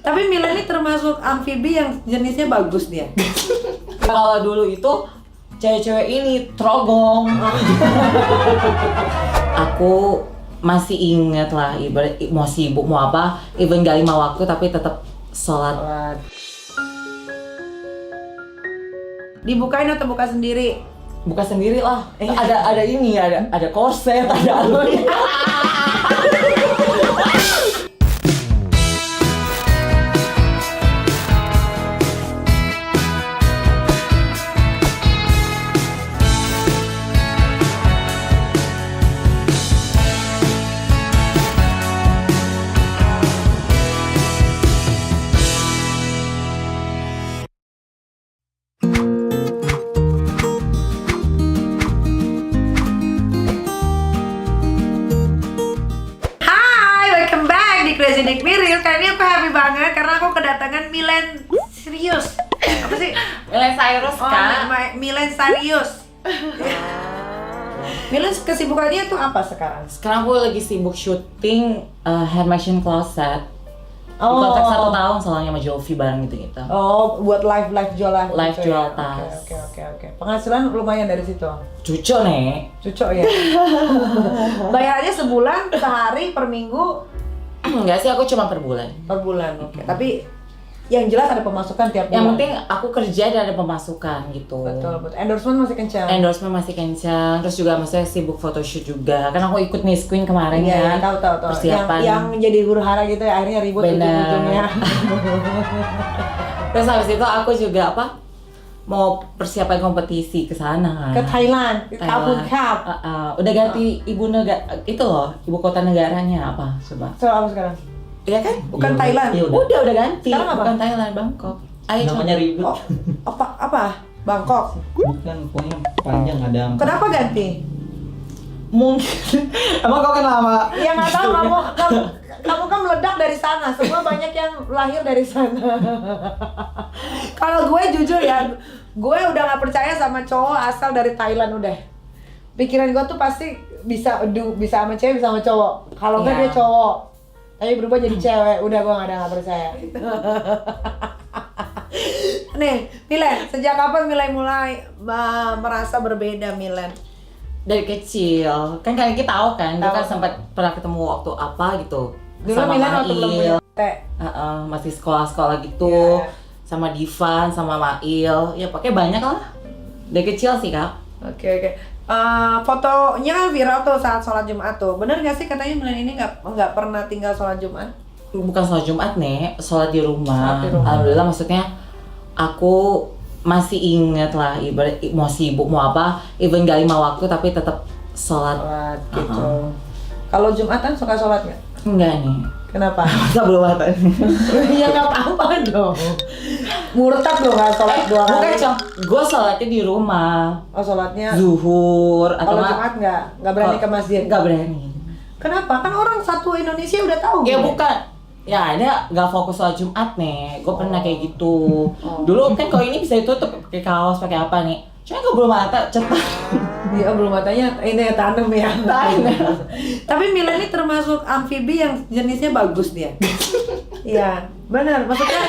Tapi Milan ini termasuk amfibi yang jenisnya bagus dia. Kalau dulu itu cewek-cewek ini trogong. Aku masih inget lah, ibarat mau sibuk mau apa, even gak 5 waktu tapi tetap sholat. Dibukain atau buka sendiri? Buka sendiri lah. Ada ini, ada korset, ada aloe. Crazy Nick Miril, kali ini aku happy banget karena aku kedatangan Milen Serius. Apa sih? Milen Cyrus kan? Milen Serius. Milen kesibukannya tuh apa sekarang? Sekarang aku lagi sibuk syuting Hand Machine Closet. Kontrak 1 tahun soalnya sama Jovi bareng gitu-gitu. Oh, buat live jualan. Live gitu jual ya? tas. Oke. Penghasilan lumayan dari situ. Cucok nih. Cucok ya. Bayarnya sebulan, sehari, per minggu? Enggak sih, aku cuma per bulan. Per bulan, oke. Tapi yang jelas ada pemasukan tiap bulan. Yang penting aku kerja dan ada pemasukan gitu. Betul. Endorsement masih kencang. Endorsement masih kencang. Terus juga maksudnya sibuk photoshoot juga. Kan aku ikut Miss Queen kemarin ya. kan. Tahu. Persiapan. Yang jadi huru hara gitu ya, akhirnya ribut ujung-ujungnya. Terus habis itu aku juga mau persiapan kompetisi ke sana. Ke Thailand, Kabun Cup. Udah ganti ibu kota negaranya apa coba? So apa sekarang? Iya kan? Bukan Thailand. Iya, Udah ganti. Sekarang apa? Bukan Thailand, Bangkok. Ayo Namanya ribut. Oh, apa? Bangkok. Bukan, pokoknya panjang ada angka. Kenapa ganti? Mungkin. Emang kau kan lama? Ya nggak tahu, kamu kan meledak dari sana. Semua banyak yang lahir dari sana. Kalau gue jujur ya, gue udah nggak percaya sama cowok asal dari Thailand udah. Pikiran gue tuh pasti bisa sama cewek, bisa sama cowok. Kalau nggak dia cowok, tapi berubah jadi cewek, udah gue nggak percaya. Nih, Milen, sejak kapan mulai merasa berbeda, Milen? Dari kecil, kan kalian kita tahu kan, dia kan sempat pernah ketemu waktu apa gitu. Dulu sama Milen waktu belum punya teh. Masih sekolah gitu, sama Divan, sama Mail, ya pakai banyak lah. Dari kecil sih kak. Oke. Fotonya kan viral tuh saat sholat Jumat tuh. Bener nggak sih katanya Milen ini nggak pernah tinggal sholat Jumat? Bukan sholat Jumat nih, sholat di rumah. Sholat di rumah. Alhamdulillah, maksudnya aku masih inget lah, ibarat mau sibuk mau apa, even gak 5 waktu tapi tetap sholat. Gitu. Kalau Jumatan suka sholat nggak? Enggak nih. Kenapa? Masa belum ada. Ya nggak apa-apa dong. Murtad loh nggak sholat 2 Bukan kali. gue sholatnya di rumah. Oh sholatnya. Zuhur atau Kalau Jumat nggak berani ke masjid. Nggak berani. Kenapa? Kan orang satu Indonesia udah tahu. Ya gitu. bukan. Ya ada nggak fokus sholat Jumat nih. Gue pernah kayak gitu. Dulu kan kalau ini bisa ditutup pakai kaos pakai apa nih. Cuma gue belum mata cetak. Iya belum matanya ini tanam ya. Tapi Milen ini termasuk amfibi yang jenisnya bagus dia. Iya benar. Maksudnya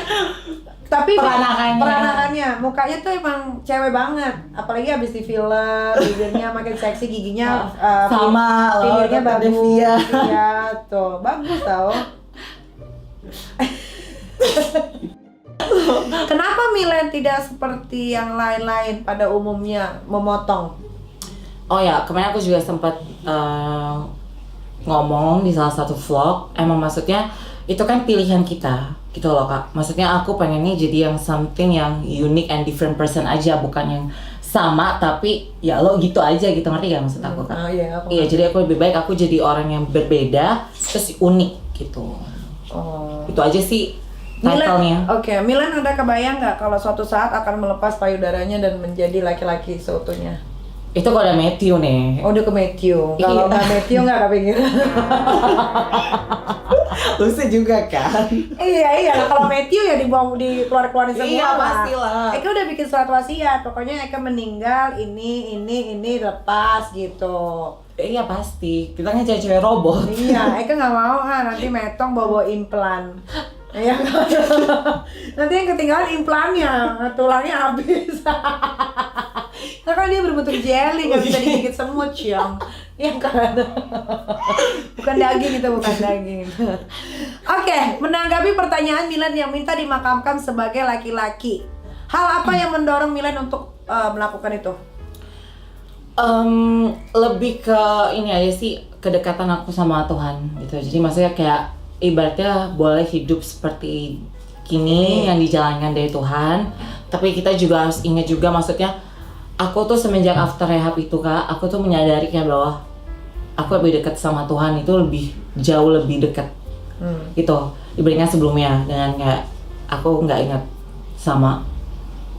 tapi peranakannya mukanya tuh emang cewek banget. Apalagi habis di filler, bibirnya makin seksi, giginya sama bibirnya loh, bagus. Devia. Iya tuh bagus tau. Kenapa Milen tidak seperti yang lain-lain pada umumnya memotong? Oh ya, kemarin aku juga sempat ngomong di salah satu vlog. Emang maksudnya itu kan pilihan kita, gitu loh kak. Maksudnya aku pengennya jadi yang something yang unique and different person aja, bukan yang sama tapi ya lo gitu aja gitu, ngerti gak maksud aku kak? Iya, jadi aku lebih baik aku jadi orang yang berbeda terus unik gitu. Itu aja sih title-nya. Oke, Milen ada kebayang nggak kalau suatu saat akan melepas payudaranya dan menjadi laki-laki seutuhnya? Itu kalau ada Matthew nih. Oh, udah ke Matthew. Kalau nggak Matthew nggak kepikiran. Lucu juga kan? Iya. Kalau Matthew ya dikeluarin semua. Iya, pastilah. Eka udah bikin surat wasiat. Pokoknya Eka meninggal ini lepas gitu. Iya pasti. Kita kan cewek robot. Iya, Eka nggak mau nanti metong bawa implan. Iya kan? Nanti yang ketinggalan implannya, tulangnya habis. Nah kan dia berbentuk jelly, nggak bisa digigit semut, Ciam. Iya kan? Bukan daging itu, bukan daging. Oke, menanggapi pertanyaan Milen yang minta dimakamkan sebagai laki-laki. Hal apa yang mendorong Milen untuk melakukan itu? Lebih ke ini aja sih, kedekatan aku sama Tuhan gitu. Jadi maksudnya kayak ibaratnya boleh hidup seperti kini yang dijalankan dari Tuhan, tapi kita juga harus ingat juga, maksudnya aku tuh semenjak after rehab itu Kak, aku tuh menyadari kayak bahwa aku lebih dekat sama Tuhan itu jauh lebih dekat gitu dibandingkan sebelumnya, dengan kayak aku nggak ingat sama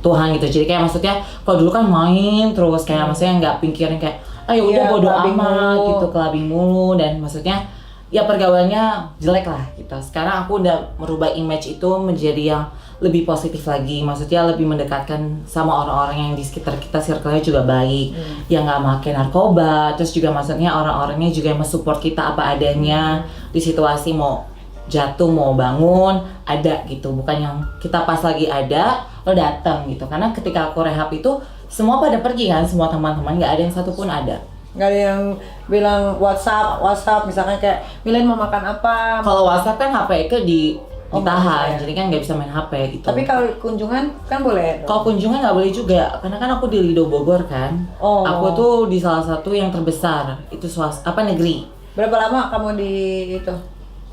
Tuhan gitu. Jadi kayak maksudnya kalau dulu kan main terus kayak maksudnya nggak pikirin kayak ayo udah bodo amat gitu, kelabing mulu, dan maksudnya ya pergaulannya jelek lah gitu. Sekarang aku udah merubah image itu menjadi yang lebih positif lagi, maksudnya lebih mendekatkan sama orang-orang yang di sekitar kita, circle-nya juga baik, yang nggak makan narkoba, terus juga maksudnya orang-orangnya juga yang mensupport kita apa adanya di situasi mau jatuh mau bangun ada gitu, bukan yang kita pas lagi ada lo datang gitu. Karena ketika aku rehab itu semua pada pergi kan, semua teman-teman nggak ada yang satupun ada. Nggak ada yang bilang WhatsApp misalkan kayak Milen mau makan apa? Kalau WhatsApp kan HP itu ditahan, ya. jadi kan nggak bisa main HP gitu. Tapi kalau kunjungan kan boleh. Kalau kunjungan nggak boleh juga, karena kan aku di Lido Bogor kan. Aku tuh di salah satu yang terbesar, itu negeri. Berapa lama kamu di itu?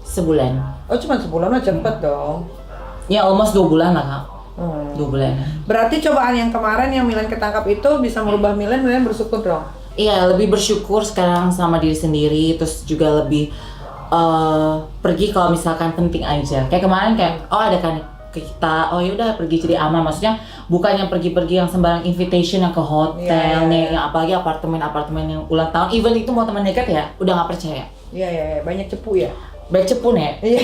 Sebulan. Oh cuma sebulan mah cepet dong. Ya almost 2 bulan lah Kak. 2 bulan. Berarti cobaan yang kemarin yang Milen ketangkap itu bisa merubah Milen bersyukur dong? Iya, lebih bersyukur sekarang sama diri sendiri, terus juga lebih pergi kalau misalkan penting aja. Kayak kemarin kayak ada kan ke kita, oh yaudah pergi jadi aman. Maksudnya bukan yang pergi-pergi yang sembarang invitation yang ke hotel nih, yang apalagi apartemen yang ulang tahun. Even itu mau teman dekat ya, udah nggak percaya. Iya, banyak cepu ya. Baik cepu nih. Iya.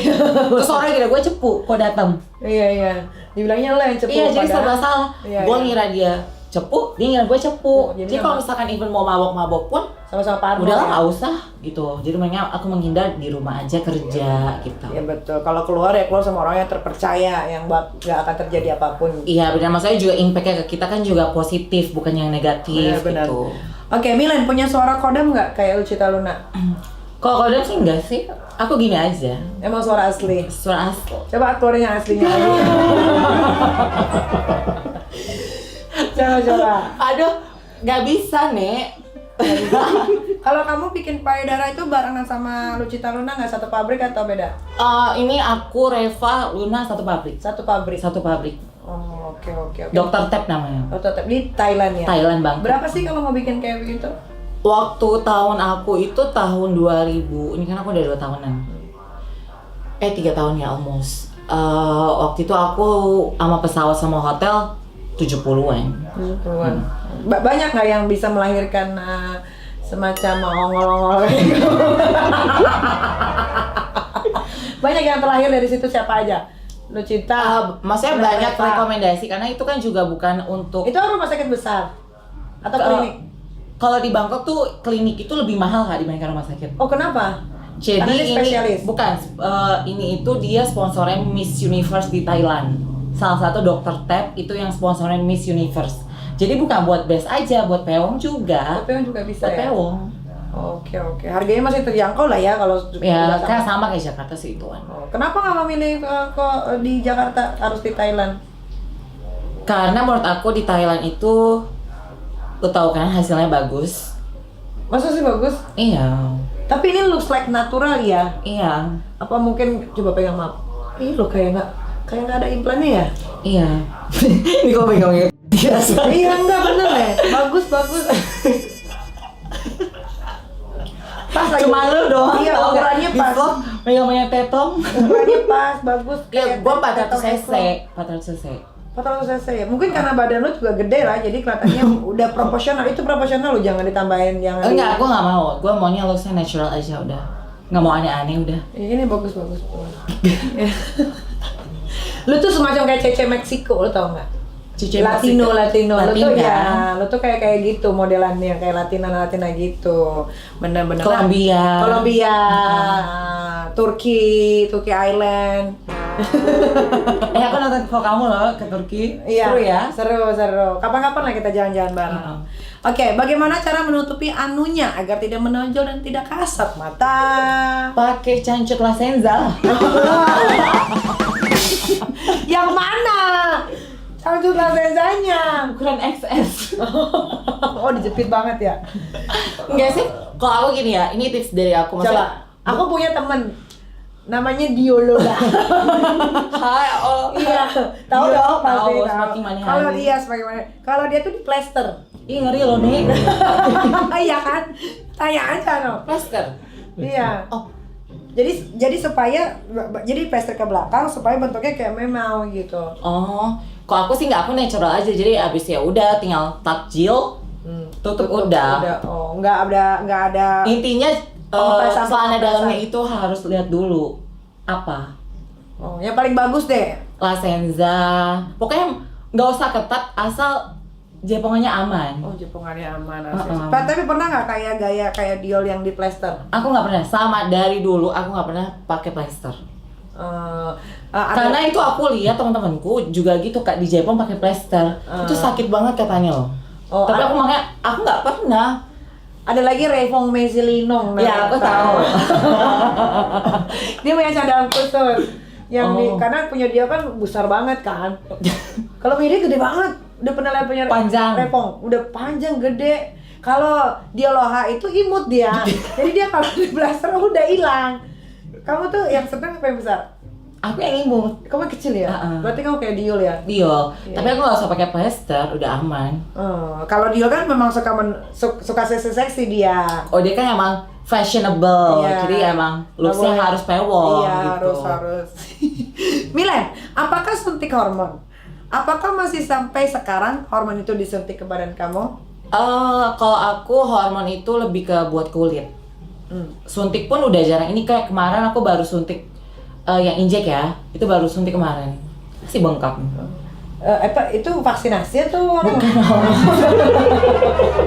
Terus orang kira gue cepu, kok datang. Iya. Dibilangnya lo yang cepu. Iya, jadi serba salah. Iya, Gue ngira dia cepu, dia ngira gue cepu. jadi Jadi kalau misalkan even mau mabok-mabok pun sama-sama parno. udahlah nggak usah gitu. Jadi makanya aku menghindar di rumah aja kerja gitu. Iya betul. Kalau keluar ya keluar sama orang yang terpercaya, yang nggak akan terjadi apapun. Iya benar, maksudnya juga impact-nya ke kita kan juga positif, bukan yang negatif Benar. gitu. Oke, Milen punya suara kodam nggak kayak Lucita Luna? Kalau kodam sih enggak sih, aku gini aja. Emang suara asli. Suara asli. Coba keluarin yang aslinya lagi. Coba. Aduh, nggak bisa nih. Kalau kamu bikin payudara itu barengan sama Lucita Luna nggak satu pabrik atau beda? Ini aku Reva Luna satu pabrik. Satu pabrik. Satu pabrik. Oh, oke. Dr. Tep namanya. Oh, tetap di Thailand ya. Thailand bang. Berapa sih kalau mau bikin kayak begitu? Waktu tahun aku itu tahun 2000. Ini kan aku udah 2 tahunan. 3 tahun ya almost. Waktu itu aku sama pesawat sama hotel 70-an. 70-an. Banyak nggak yang bisa melahirkan semacam ongol-ongol kayak gitu? Banyak yang terlahir dari situ, siapa aja? Lucita. Maksudnya banyak rekomendasi karena itu kan juga bukan untuk. Itu rumah sakit besar atau klinik? Kalau di Bangkok tuh klinik itu lebih mahal Kak dibandingkan rumah sakit. Oh kenapa? Jadi Karena dia spesialis? bukan, ini itu dia sponsornya Miss Universe di Thailand. Salah satu dokter Tep itu yang sponsornya Miss Universe. Jadi bukan buat best aja, buat peong juga. Peong juga bisa buat ya? peong. Oke. Harganya masih terjangkau lah ya kalau Ya kan sama kayak Jakarta sih ituan. Kenapa nggak memilih ke di Jakarta, harus di Thailand? Karena menurut aku di Thailand itu, lo tau kan hasilnya bagus. Masa sih bagus? Iya. Tapi ini looks like natural ya? Iya. Apa mungkin coba pegang maaf? Ih lo kayak nggak ada implannya ya? Iya. Ini kok pegangnya biasa. Iya enggak bener ya, bagus. Pas lagi. Cuma lu doang. Iya tau nggak? ukurannya Di pas. vlog megang Ukurannya pas, bagus. Ya, gua 400 Kayak cc. 400 cc. 400 cc ya. Mungkin karena badan lu juga gede lah, jadi kelihatannya udah proporsional. Itu proporsional lu, jangan ditambahin yang. Enggak, gua nggak mau. Gua maunya looksnya natural aja udah. Nggak mau aneh-aneh udah. Ini bagus. Lu tuh semacam kayak Cece Meksiko, lu tau nggak? Cici Latino. Lu tuh kan? ya, lu tuh kayak gitu modelannya, kayak Latina gitu. Bener-bener. Kolombia. Turki Island. Aku nonton vlog kamu loh ke Turki. Iya, Seru ya. Seru. Kapan-kapan lah kita jalan-jalan bareng. Oke, bagaimana cara menutupi anunya agar tidak menonjol dan tidak kasat mata? Pakai cancut La Senza. Yang mana? Cancut lasenzanya. Ukuran XS. Oh, dijepit banget ya. Enggak sih? Kalau aku gini ya, ini tips dari aku. Coba, aku punya temen namanya Diologa. Hai, oh. Iya, tahu Iya, dong pasti tahu, tahu. semakin manis. Kalau dia semakin mana? Kalau dia tuh di plester. Ih, ngeri loh nih. Iya kan? Tanya aja no. Plaster. Iya. Oh, Jadi supaya jadi plester ke belakang supaya bentuknya kayak memau gitu. oh. Kalau aku sih nggak, aku natural aja. Jadi abis ya udah tinggal takjil, tutup udah. Oh, nggak ada. Intinya Pengepresan, celana pengepresan. dalamnya itu harus lihat dulu apa. Oh, yang paling bagus deh. La Senza. Pokoknya nggak usah ketat, asal jepongannya aman. Oh, jepongannya aman. Uh-uh. Tapi pernah nggak kayak gaya kayak Diol yang di plester? Aku nggak pernah, sama dari dulu aku nggak pernah pakai plester. Karena itu aku lihat teman-temanku juga gitu Kak, di Jepang pakai plester. Itu sakit banget katanya loh. Oh, tapi aku makanya aku nggak pernah. ada lagi Reifong Mesilinong. Ya, aku tahu. Dia punya cadang khusus. Oh. Karena punya dia kan besar banget kan. Kalau Miri gede banget. Udah pernah lihat punya Panjang. Reifong, udah panjang gede. Kalau dia Loha itu imut dia. Jadi dia kalau di blaster udah hilang. Kamu tuh yang sedang apa yang besar? Aku yang imut. Kamu yang kecil ya? Uh-uh. Berarti kamu kayak Diol ya? Diol. Iya. Tapi aku nggak usah pakai plester, udah aman. Kalau Diol kan memang suka seksi dia. Oh dia kan emang fashionable, Iya. jadi emang looksnya Nggak boleh. harus pewong Iya, gitu. harus. Milen, apakah suntik hormon? Apakah masih sampai sekarang hormon itu disuntik ke badan kamu? Kalau aku hormon itu lebih ke buat kulit. Suntik pun udah jarang. Ini kayak kemarin aku baru suntik yang injek ya. Itu baru suntik kemarin. Masih bengkak. Itu vaksinasi atau hormon?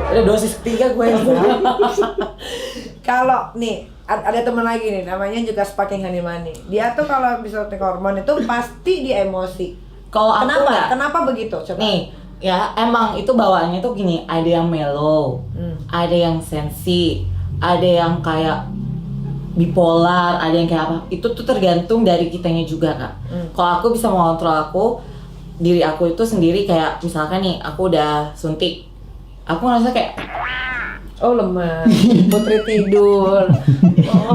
Udah dosis ketiga gue. Kalau nih ada teman lagi nih, namanya juga Sparking Honey. Dia tuh kalau bisa suntik hormon itu pasti dia emosi. Kalau aku Kenapa? nggak. Kenapa begitu? Coba. Nih, ya emang itu bawaannya tuh gini, ada yang mellow, ada yang sensi, ada yang kayak bipolar, ada yang kayak apa. Itu tuh tergantung dari kitanya juga, Kak. Kalau aku bisa mengontrol diri aku itu sendiri, kayak misalkan nih, aku udah suntik. Aku ngerasa kayak Oh lemas, putri tidur.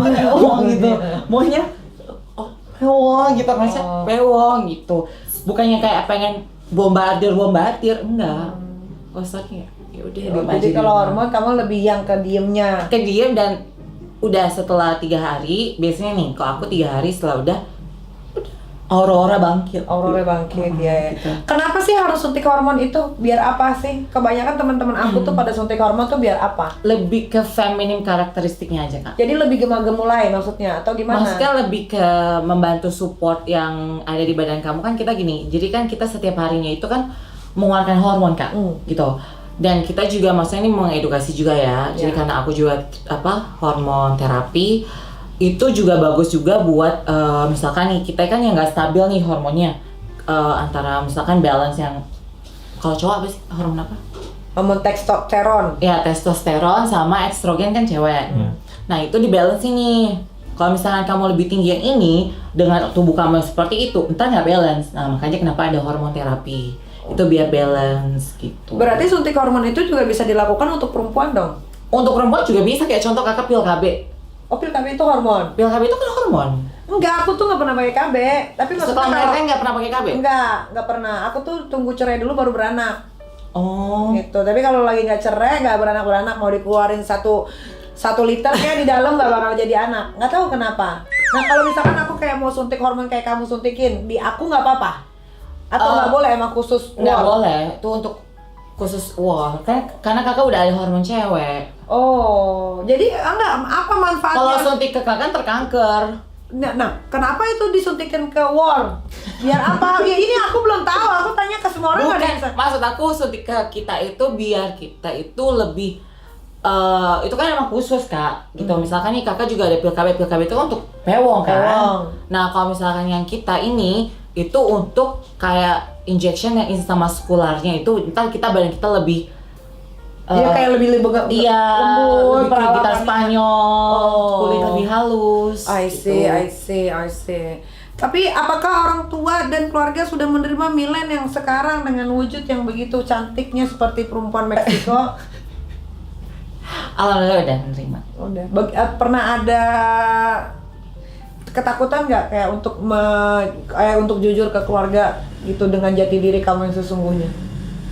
pewong gitu. Maunya pewong gitu, ngerasa pewong gitu. Bukannya kayak pengen bombardir, enggak. Kosaknya ya udah diem aja Jadi di kalau rumah. hormon kamu lebih yang ke diemnya. Kediem dan udah setelah 3 hari, biasanya nih kalau aku 3 hari setelah udah aurora bangkit. Aurora bangkit ya. Gitu. Kenapa sih harus suntik hormon itu? Biar apa sih? Kebanyakan teman-teman aku tuh pada suntik hormon tuh biar apa? Lebih ke feminim karakteristiknya aja, Kak. Jadi lebih gemulai maksudnya atau gimana? Maksudnya lebih ke membantu support yang ada di badan kamu. Kan kita gini, jadi kan kita setiap harinya itu kan mengeluarkan hormon, Kak, gitu. Dan kita juga maksudnya ini mengedukasi juga ya. Jadi karena aku juga hormon terapi, itu juga bagus juga buat misalkan nih kita kan yang nggak stabil nih hormonnya, antara misalkan balance yang kalau cowok apa sih hormon apa? Hormon testosteron. Ya testosteron sama estrogen kan cewek. Nah itu di balance ini. Kalau misalkan kamu lebih tinggi yang ini dengan tubuh kamu yang seperti itu, entar nggak balance. Nah makanya kenapa ada hormon terapi, itu biar balance gitu. Berarti suntik hormon itu juga bisa dilakukan untuk perempuan dong? Untuk perempuan juga bisa, kayak contoh kakak pil KB. Oh, pil KB itu hormon? Pil KB itu kan hormon. Enggak, aku tuh nggak pernah pakai KB. Tapi maksudnya Setelah melahirkan nggak pernah pakai KB? Nggak pernah. Aku tuh tunggu cerai dulu baru beranak. Oh. Gitu. Tapi kalau lagi nggak cerai, nggak beranak mau dikeluarin 1 liter kayak di dalam nggak bakal jadi anak. Nggak tahu kenapa. Nah kalau misalkan aku kayak mau suntik hormon kayak kamu suntikin, di aku nggak apa-apa? Atau nggak boleh emang khusus? Nggak wall? boleh. Itu untuk khusus wall. Kan karena kakak udah ada hormon cewek. Oh, jadi enggak apa manfaatnya? Kalau suntik ke kakak terkanker. Nah, kenapa itu disuntikin ke wall? Biar apa? Ya ini aku belum tahu. Aku tanya ke semua orang nggak ada Bukan, yang maksud aku suntik ke kita itu biar kita itu lebih itu kan emang khusus Kak, gitu. Misalkan nih Kakak juga ada PIL KB itu kan untuk pewong kan. Pewong. Nah kalau misalkan yang kita ini itu untuk kayak injection yang intramuskularnya itu ntar badan kita lebih Iya kayak lebih lembut, lebih kayak gitar perawatannya. Spanyol, kulit Oh. lebih halus. I see, gitu. I see. Tapi apakah orang tua dan keluarga sudah menerima Milen yang sekarang dengan wujud yang begitu cantiknya seperti perempuan Meksiko? Alhamdulillah udah menerima. Udah. Pernah ada ketakutan nggak kayak untuk jujur ke keluarga gitu dengan jati diri kamu yang sesungguhnya?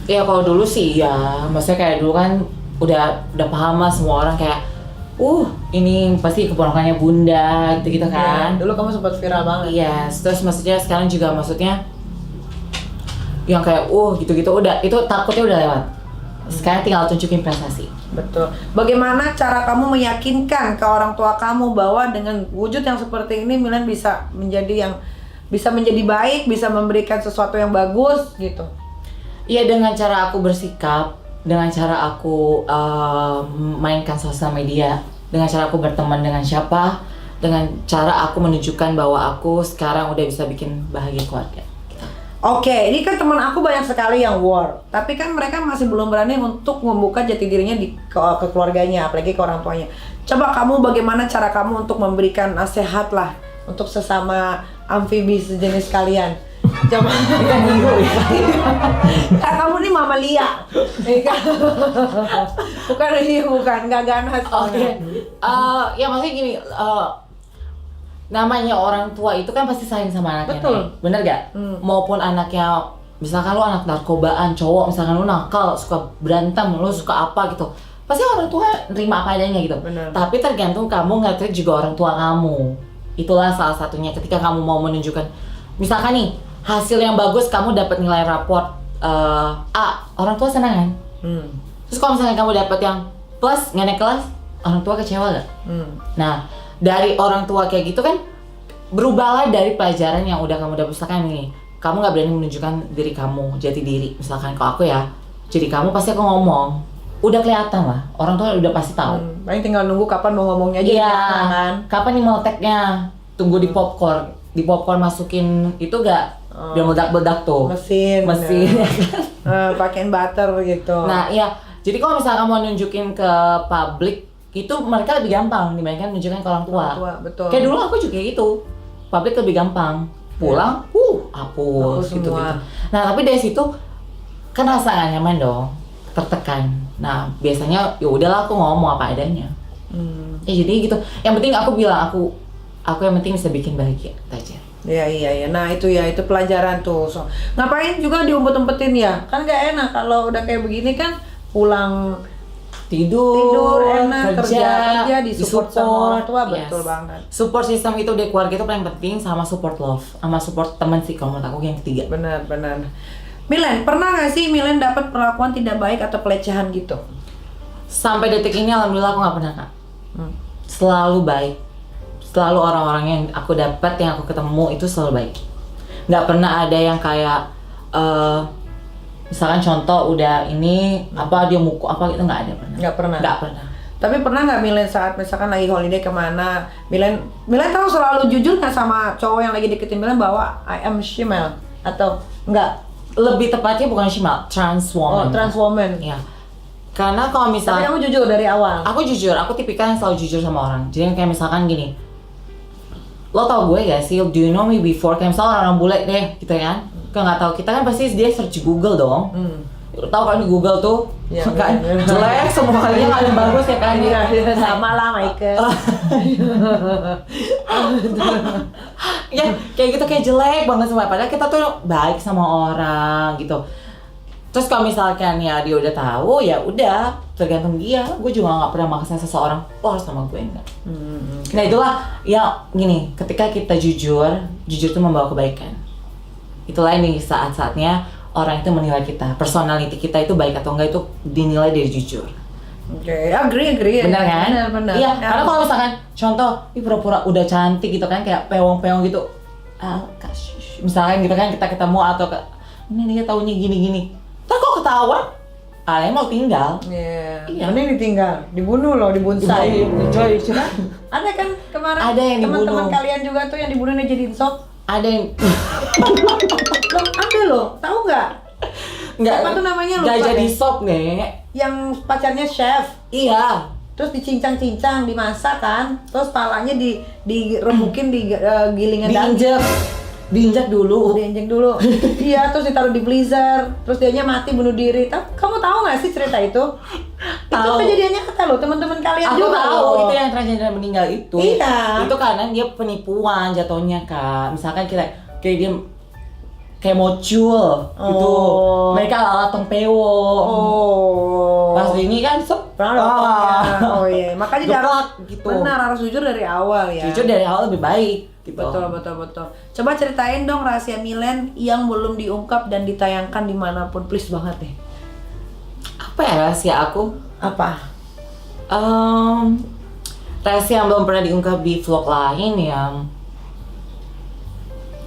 Ya kalau dulu sih ya, maksudnya kayak dulu kan udah paham lah semua orang kayak ini pasti keponakannya bunda gitu kan. Ya, dulu kamu sempat viral banget. Iya, terus maksudnya sekarang juga maksudnya yang kayak gitu-gitu udah, itu takutnya udah lewat. Sekarang tinggal tunjukin prestasi. Betul. Bagaimana cara kamu meyakinkan ke orang tua kamu bahwa dengan wujud yang seperti ini Milen bisa menjadi baik, bisa memberikan sesuatu yang bagus gitu? Iya, dengan cara aku bersikap, dengan cara aku mainkan sosial media, dengan cara aku berteman dengan siapa, dengan cara aku menunjukkan bahwa aku sekarang udah bisa bikin bahagia keluarga. Oke, ini kan teman aku banyak sekali yang war, tapi kan mereka masih belum berani untuk membuka jati dirinya ke keluarganya, apalagi ke orang tuanya. Coba kamu bagaimana cara kamu untuk memberikan nasihat lah untuk sesama amfibi sejenis kalian? Coba Bukan hiu ya. kamu nih mamalia. Bukan hiu, bukan nggak ganas. Oke. Ya maksudnya gini, namanya orang tua itu kan pasti sayang sama anaknya. Betul. Nih. Bener gak? Maupun anaknya, misalkan lu anak narkobaan, cowok, misalkan lu nakal, suka berantem, lu suka apa gitu, pasti orang tua nerima apa adanya gitu. Bener. Tapi tergantung kamu nge-treat juga orang tua kamu. Itulah salah satunya ketika kamu mau menunjukkan, misalkan nih hasil yang bagus, kamu dapat nilai raport A, orang tua senang kan? Terus kalau misalnya kamu dapat yang plus, nggak naik kelas, orang tua kecewa gak? Nah, dari orang tua kayak gitu kan, berubahlah dari pelajaran yang udah kamu dapat. Misalkan nih, kamu nggak berani menunjukkan diri kamu, jati diri. Misalkan kalau aku ya, jadi kamu pasti aku ngomong, udah kelihatan lah, orang tua udah pasti tahu. Paling tinggal nunggu kapan mau ngomongnya aja. Iya, Kan? kapan nih mau tag-nya? Tunggu di popcorn. Di popcorn masukin itu gak? Biar meledak-meledak tuh. Mesin. Mesin. Pakein butter gitu. Nah, iya. Jadi kalau misalnya kamu mau nunjukin ke publik, itu mereka lebih gampang dibandingkan nunjukin ke orang tua. Orang tua, betul. Kayak dulu aku juga gitu. Publik lebih gampang. Pulang, hapus gitu. semua. Nah, tapi dari situ kan rasa gak nyaman dong, tertekan. Nah, biasanya ya udahlah aku ngomong apa adanya. Ya jadi gitu. Yang penting aku bilang aku yang penting bisa bikin bahagia aja. Iya. Nah itu pelajaran tuh. Ngapain juga diumpet-umpetin ya? Kan gak enak kalau udah kayak begini kan pulang Tidur enak, kerja disupport sama orang tua, Yes. betul banget. Support system itu dari keluarga itu paling penting, sama support love, sama support teman sih kalau menurut aku yang ketiga. Benar. Milen, pernah gak sih Milen dapat perlakuan tidak baik atau pelecehan gitu? Sampai detik ini alhamdulillah aku nggak pernah Kak. Selalu baik. Selalu orang-orang yang aku dapat, yang aku ketemu itu selalu baik. Nggak pernah ada yang kayak misalkan contoh udah ini apa dia mukul apa gitu, nggak ada pernah. Nggak pernah. Nggak pernah. Tapi pernah nggak Milen saat misalkan lagi holiday kemana, Milen tahu selalu jujur nggak sama cowok yang lagi deketin Milen bahwa I am Shimel atau enggak? Lebih tepatnya bukan Shimal, trans woman. Oh, trans woman. Iya. Karena kalau Tapi misalnya kamu jujur dari awal. aku jujur, aku tipikal yang selalu jujur sama orang. Jadi kayak misalkan gini, lo tau gue gak sih, do you know me before? Kayak misalnya orang bule deh, gitu kan. Kayak nggak tahu, kita kan pasti dia search di Google dong. Tahu kan di Google tuh, Iya, kan bener. jelek semuanya nggak ada yang bagus ya kan. Iya, sama lah Michael. Ya kayak gitu, kayak jelek banget semua. Padahal kita tuh baik sama orang gitu. Terus kalau misalkan ya dia udah tahu, ya udah tergantung dia. Gue juga nggak pernah maksa seseorang, lo harus sama gue enggak. Nah itulah ya gini, ketika kita jujur itu membawa kebaikan. Itulah ini saat-saatnya orang itu menilai kita, personality kita itu baik atau enggak itu dinilai dari jujur. Oke, agree. Bener kan? Bener. Iya, karena kalau misalkan contoh, pura-pura udah cantik gitu kan, kayak pewong-pewong gitu. Misalkan gitu kan kita ketemu atau ini dia taunya gini-gini. Ntar kok ketahuan, Alenya mau tinggal. Iya. Iya. Mending ditinggal, dibunuh loh, dibunsai. Coy, coba. Ada kan kemarin Ada yang teman-teman dibunuh. kalian juga tuh yang dibunuh jadiin sop. Ada yang Loh, ada loh, tahu nggak? Siapa tuh namanya, lupa nggak jadi deh. sop nih. Yang pacarnya chef, Iya. terus dicincang-cincang, dimasak kan, terus palanya diremukin di gilingan daging. Diinjak dulu. Diinjek dulu. Iya, terus ditaruh di freezer, terus dianya mati bunuh diri. Kamu tahu nggak sih cerita itu? Itu Tahu. kejadiannya nyata loh, teman-teman kalian Aku juga tahu loh. itu yang transgender meninggal itu. Iya. Itu karena dia penipuan jatuhnya Kak. Misalkan kita kayak dia kayak mocul gitu. Oh. Mereka ala tongpewo. Oh. Pas ini kan sep. Oh iya, makanya Geplak, harus gitu. benar, harus jujur dari awal ya. Jujur dari awal lebih baik gitu. Betul. Coba ceritain dong rahasia Milen yang belum diungkap dan ditayangkan dimanapun, please banget deh. Apa ya rahasia aku? Apa? Rahasia yang belum pernah diungkap di vlog lain yang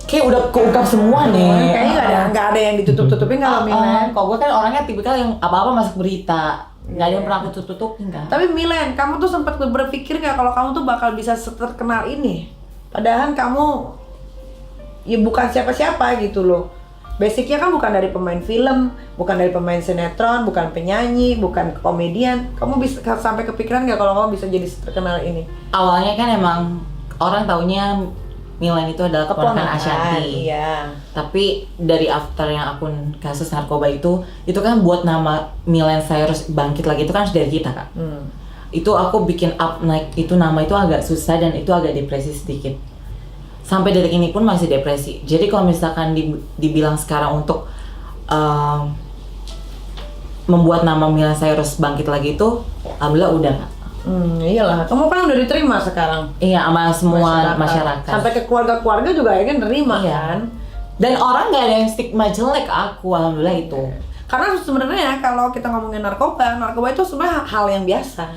kayak udah keungkap semua nih. Kayaknya nggak ada yang ditutup-tutupin kalau Milen. Kalau gue kan orangnya tipikal yang apa-apa masuk berita. Nggak ada yang pernah aku tutup-tutupin kan. Tapi Milen, kamu tuh sempat berpikir nggak kalau kamu tuh bakal bisa terkenal ini? Padahal kamu ya bukan siapa-siapa gitu loh. Basicnya kan bukan dari pemain film, bukan dari pemain sinetron, bukan penyanyi, bukan komedian. Kamu bisa sampai kepikiran nggak kalau kamu bisa jadi terkenal ini? Awalnya kan emang orang taunya Milen itu adalah keponakan Ashanti. Iya. Tapi dari after yang akun kasus narkoba itu kan buat nama Milen Cyrus bangkit lagi itu kan dari kita Kak. Itu aku bikin up naik itu nama itu agak susah dan itu agak depresi sedikit. Sampai detik ini pun masih depresi. Jadi kalau misalkan dibilang sekarang untuk membuat nama Milen Cyrus bangkit lagi itu, alhamdulillah udah Kak. Iyalah, kamu kan udah diterima sekarang. Iya, sama semua masyarakat. Sampai ke keluarga-keluarga juga akhirnya nerima kan. Dan orang nggak ada yang stigma jelek ke aku, alhamdulillah itu. Karena sebenarnya kalau kita ngomongin narkoba itu sebenarnya hal yang biasa.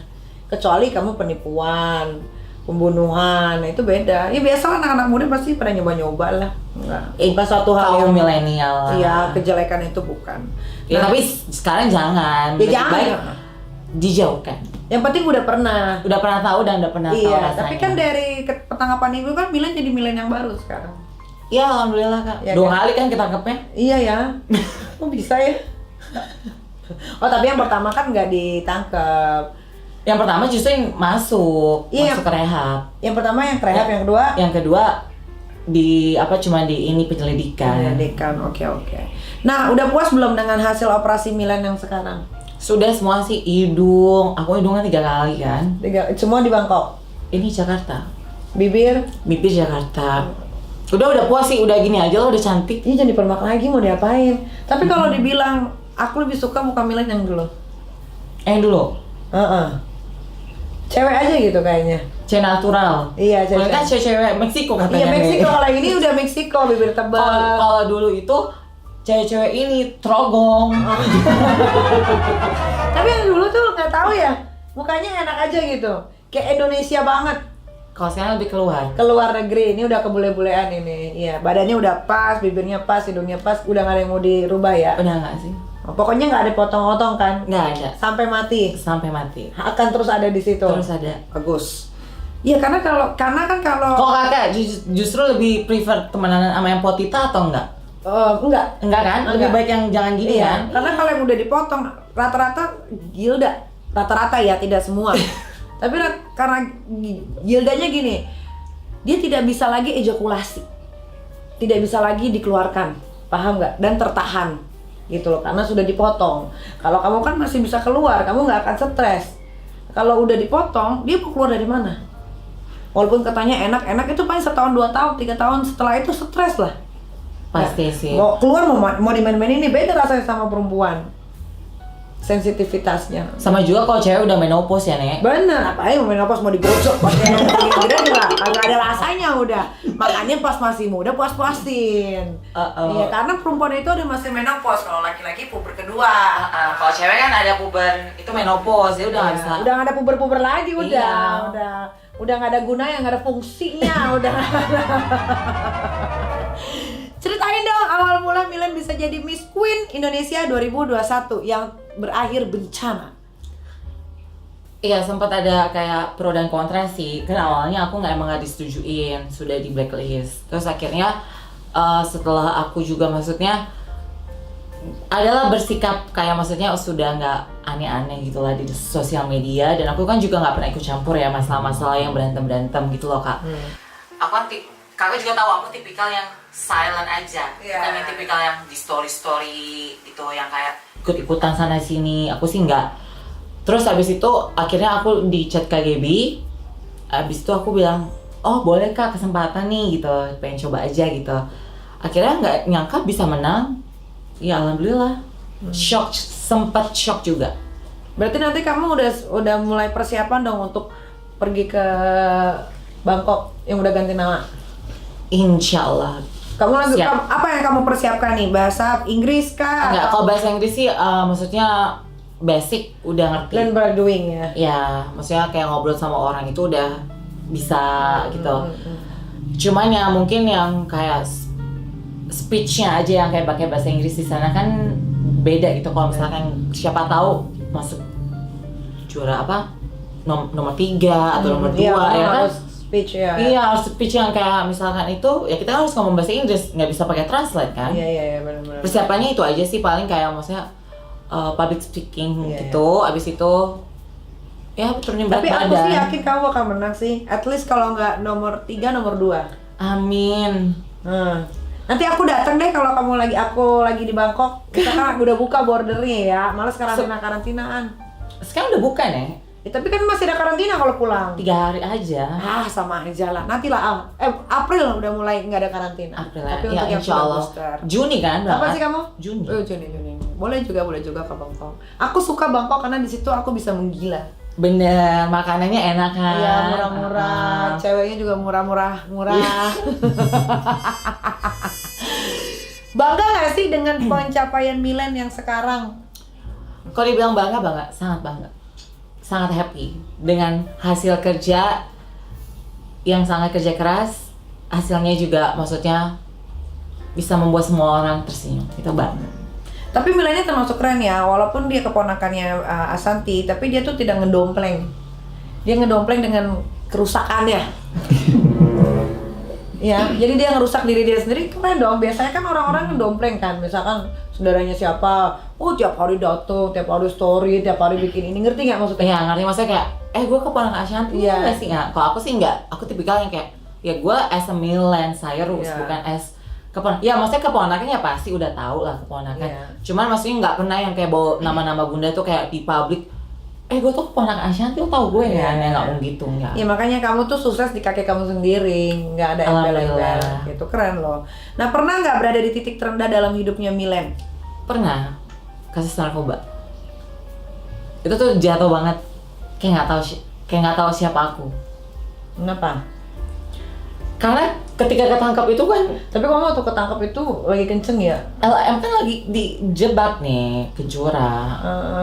Kecuali kamu penipuan, pembunuhan, itu beda. Ya biasa lah, anak-anak muda pasti pada nyoba-nyoba lah. Bukan suatu hal Kaum yang milenial. Iya, kejelekan itu bukan. Ya tapi sekarang jangan. Ya Lebih jangan. baik dijauhkan. Yang penting udah pernah. Udah pernah tahu dan udah pernah tahu Iya, rasanya. tapi kan dari pertangkapan itu kan Milen jadi Milen yang baru sekarang. Ya alhamdulillah Kak. Ya, 2 kan? kali kan ketangkepnya. Iya ya. Kok bisa ya? Oh, tapi yang pertama kan nggak ditangkap. Yang pertama justru yang masuk Iya. ke rehab. Yang pertama yang rehab, yang kedua Yang kedua cuma di ini penyelidikan. penyelidikan. Oke. Nah, udah puas belum dengan hasil operasi Milen yang sekarang? Sudah semua sih hidung. Aku hidungan 3 kali kan. Semua di Bangkok. Ini Jakarta. Bibir? Bibir Jakarta. Udah puas sih, udah gini aja lo udah cantik. Ini jadi permak lagi mau diapain? Tapi kalau dibilang aku lebih suka muka Milen yang dulu. Dulu. Cewek aja gitu kayaknya. Cewek natural. Iya, Kalau cewek. kan cewek Meksiko katanya. Iya, nih. Meksiko. Kalau ini udah Meksiko, bibir tebal. Kalau dulu itu cewek-cewek ini trogong. Tapi yang dulu tuh nggak tahu ya, mukanya enak aja gitu, kayak Indonesia banget. Kalau sekarang lebih keluar. Keluar negeri, ini udah kebule-bulean ini. Iya, badannya udah pas, bibirnya pas, hidungnya pas, udah nggak ada yang mau dirubah ya. Udah nggak sih? Pokoknya nggak ada potong-potong kan, Nggak ada. sampai mati. Sampai mati. Akan terus ada di situ. Terus ada. Bagus. Iya, karena kan kalau Kok kakak justru lebih prefer temenan sama yang potita atau enggak? enggak. Enggak kan? Lebih Enggak. baik yang jangan gini Iya, kan? karena kalau yang udah dipotong rata-rata gilda, rata-rata ya, tidak semua. Tapi karena gildanya gini, dia tidak bisa lagi ejakulasi, tidak bisa lagi dikeluarkan, paham nggak? Dan tertahan, gitu loh, karena sudah dipotong. Kalau kamu kan masih bisa keluar, kamu nggak akan stres. Kalau udah dipotong, dia mau keluar dari mana? Walaupun katanya enak-enak, itu paling setahun, 2 tahun, 3 tahun setelah itu stres lah. Pasti Ya, sih. mau keluar mau dimain-main, ini beda rasanya sama perempuan, sensitivitasnya. Sama juga kalau cewek udah menopause ya, Nek. Bener, apalagi mau menopause mau digocok pakai yang gede juga agak ada rasanya udah. Makanya pas masih muda puas-puasin. Iya, karena perempuan itu udah masih menopause, kalau laki-laki puber kedua. Kalau cewek kan ada puber, itu menopause, dia udah nggak bisa. Udah nggak ada puber-puber lagi, Iya. udah nggak ada gunanya, nggak ada fungsinya, udah. Ceritain dong awal mula Milen bisa jadi Miss Queen Indonesia 2021 yang berakhir bencana. Iya, sempat ada kayak pro dan kontra sih. Kan awalnya aku nggak disetujuin, sudah di blacklist. Terus akhirnya setelah aku juga maksudnya adalah bersikap kayak maksudnya sudah nggak aneh-aneh gitu lah di sosial media. Dan aku kan juga nggak pernah ikut campur ya masalah-masalah yang berantem-berantem gitu loh Kak. Aku kan kakak juga tahu aku tipikal yang silent aja, bukan yang tipikal yang di story gitu yang kayak ikut-ikutan sana sini. Aku sih nggak. Terus abis itu akhirnya aku di chat KGB. Abis itu aku bilang, oh boleh Kak kesempatan nih gitu, pengen coba aja gitu. Akhirnya nggak nyangka bisa menang. Ya alhamdulillah. Sempat shock juga. Berarti nanti kamu udah mulai persiapan dong untuk pergi ke Bangkok yang udah ganti nama. Insya Allah. Apa yang kamu persiapkan nih? Bahasa Inggris kah? Enggak, kalau bahasa Inggris sih maksudnya basic udah ngerti. Learn by doing ya. Ya, maksudnya kayak ngobrol sama orang itu udah bisa gitu. Cuman ya mungkin yang kayak speech-nya aja yang kayak pakai bahasa Inggris di sana kan beda gitu. Kalau misalkan siapa tahu masuk juara apa? Nomor 3 atau nomor 2 ya kan? Speech ya. Iya, harus speech yang kayak misalkan itu ya kita harus ngomong bahasa Inggris, nggak bisa pakai translate kan? Iya benar-benar. Persiapannya itu aja sih paling kayak maksudnya public speaking gitu. Abis itu ya turunin berat badan. Tapi aku sih yakin kamu bakal menang sih. At least kalau nggak nomor 3, nomor 2. Amin. Nanti aku datang deh kalau aku lagi di Bangkok. Kita kan udah buka bordernya ya. Males karantinaan. Sekarang udah bukan ya? Tapi kan masih ada karantina kalau pulang. 3 hari aja. Sama aja lah. Nanti lah. April udah mulai nggak ada karantina. April Tapi ya, untuk yang insya sudah Allah. booster. Juni kan? Apa sih kamu? Juni. Juni. Boleh juga ke Bangkok. Aku suka Bangkok karena di situ aku bisa menggila. Bener, makanannya enak kan? Iya, murah-murah. Ceweknya juga murah. Bangga nggak sih dengan pencapaian Milen yang sekarang? Kalau dibilang bangga, sangat bangga. Sangat happy dengan hasil kerja yang sangat kerja keras. Hasilnya juga maksudnya bisa membuat semua orang tersenyum. Itu bangga. Tapi Milennya termasuk keren ya, walaupun dia keponakannya Asanti, tapi dia tuh tidak ngedompleng. Dia ngedompleng dengan kerusakannya. Ya, jadi dia ngerusak diri dia sendiri, keren dong. Biasanya kan orang-orang ngedompleng kan, misalkan saudaranya siapa, tiap hari dateng, tiap hari story, tiap hari bikin ini, ngerti nggak maksudnya? Iya, ngerti maksudnya kayak, gue keponakan Ashanti, nggak sih nggak? Kalau aku sih nggak, aku tipikal yang kayak, ya gue as a Milen Cyrus, bukan as keponakan. Ya maksudnya keponakannya pasti udah tahu lah keponakan. Cuman maksudnya nggak pernah yang kayak bawa nama-nama bunda tuh kayak di publik. Gue tuh keponakan Ashanti, lo tau gue ya? Nggak mau gitu, nggak. Ya makanya kamu tuh sukses di kaki kamu sendiri, nggak ada embel-embel. Gitu, keren loh. Nah, pernah nggak berada di titik terendah dalam hidupnya Milen? Pernah, kasus narkoba. Itu tuh jatuh banget, kayak nggak tahu siapa aku. Kenapa? Karena ketika ketangkap itu kan, tapi kamu waktu ketangkap itu lagi kenceng ya? LM kan lagi dijebak nih, kejora.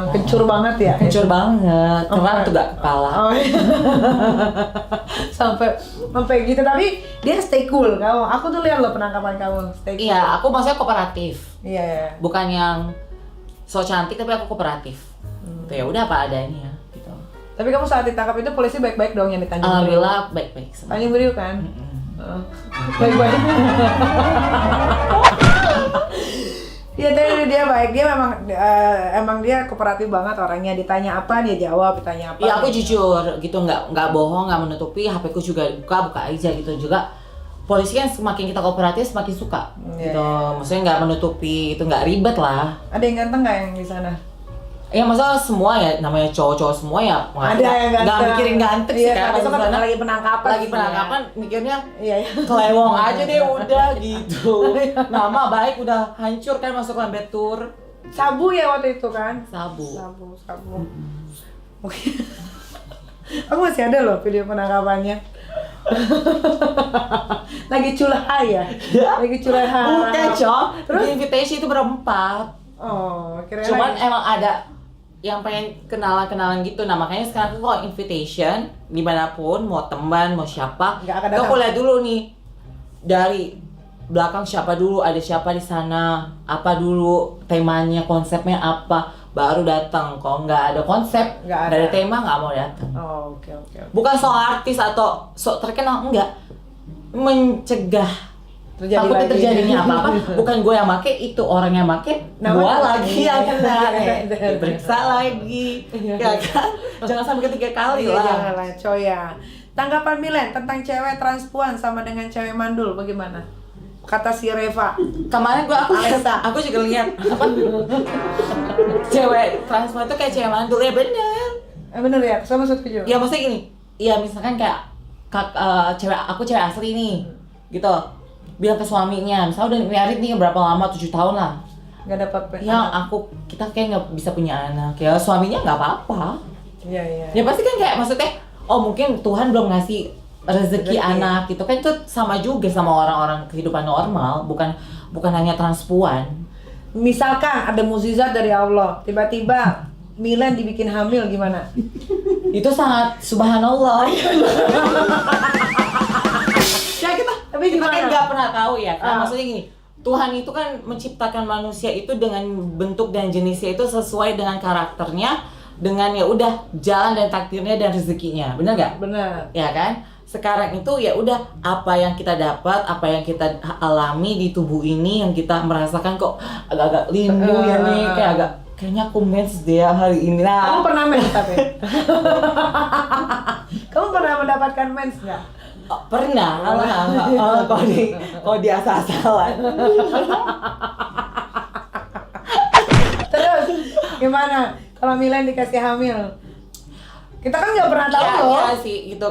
Kencur banget ya? Kencur banget, keren tuh gak kepala. sampai gitu, tapi dia stay cool kamu. Aku tuh lihat loh penangkapan kamu, stay cool. Iya, aku maksudnya kooperatif. Iya. Bukan yang so cantik tapi aku kooperatif. Tuh ya udah apa adanya gitu. Tapi kamu saat ditangkap itu polisi baik-baik dong yang di Tanjung Priok? Alhamdulillah baik-baik. Tanjung Priok kan? Baik-baik. Ya tadi dia baik, dia emang dia kooperatif banget orangnya. Ditanya apa dia jawab, ditanya apa. Iya aku jujur gitu, nggak bohong, nggak menutupi. HP ku juga buka aja gitu juga. Polisi kan semakin kita kooperatif semakin suka gitu. Maksudnya nggak menutupi, itu nggak ribet lah. Ada yang ganteng nggak yang di sana? Ya masalah semua ya, namanya cowok-cowok semua ya. Ada yang ganteng. Nggak mikirin ganteng sih kan. Itu kan lagi penangkapan. Lagi penangkapan mikirnya iya. kelewong aja deh udah gitu. Nama baik udah hancur kan masuk lambe tur. Sabu ya waktu itu kan? Sabu. Aku masih ada loh video penangkapannya. Lagi culha ya? Lagi culha. Bukan, Cok. Terus? Di invitation itu berempat. Kira Cuman lagi. emang ada yang pengen kenalan gitu. Nah makanya sekarang tuh kalau invitation dimanapun, mau teman, mau siapa, Nggak akan tuh datang. aku lihat dulu nih dari belakang siapa dulu, ada siapa di sana, apa dulu temanya, konsepnya apa, baru datang. Kalau nggak ada konsep, Nggak ada. nggak ada tema, nggak mau datang. Oh, oke oke. Bukan soal artis atau sok terkenal, enggak. Mencegah Terjadi takutnya lagi. terjadinya apa-apa. Bukan gue yang make, itu orang yang make, Nah, gue makanya. lagi yang kena. Iya. Diperiksa lagi, ya kan? Jangan sampai ketiga kali Iya, lah. janganlah, coy ya. Tanggapan Milen tentang cewek transpuan sama dengan cewek mandul bagaimana? Kata si Reva. Kemarin Alexa. aku juga lihat apa cewek transpuan tuh kayak cewek mandul, ya bener. Bener ya, sama setuju. Ya maksudnya gini, ya misalkan kayak aku cewek asli nih, gitu. Bilang ke suaminya, misalnya udah married nih berapa lama, 7 tahun lah. Nggak dapat Ya kita kayak nggak bisa punya anak, ya suaminya nggak apa-apa. Iya iya. Ya pasti kan kayak maksudnya, oh mungkin Tuhan belum ngasih rezeki anak gitu kan, itu sama juga sama orang-orang kehidupan normal, bukan hanya transpuan. Misalkan ada mukjizat dari Allah, tiba-tiba Milen dibikin hamil gimana? Itu sangat subhanallah. Ya Tapi kita kan gimana? nggak pernah tahu ya kan. Ah. Maksudnya gini, Tuhan itu kan menciptakan manusia itu dengan bentuk dan jenisnya itu sesuai dengan karakternya, dengan ya udah jalan dan takdirnya dan rezekinya, benar nggak? Bener. Ya kan? Sekarang itu ya udah apa yang kita dapat, apa yang kita alami di tubuh ini, yang kita merasakan kok agak-agak lindu ya nih, kayaknya aku mens deh hari ini Kamu lah. pernah mens tapi? Kamu pernah mendapatkan mens nggak? Oh, pernah, kalau di asal-asalan. Terus gimana kalau Milen dikasih hamil? Kita kan nggak pernah tahu loh. Ya sih gitu.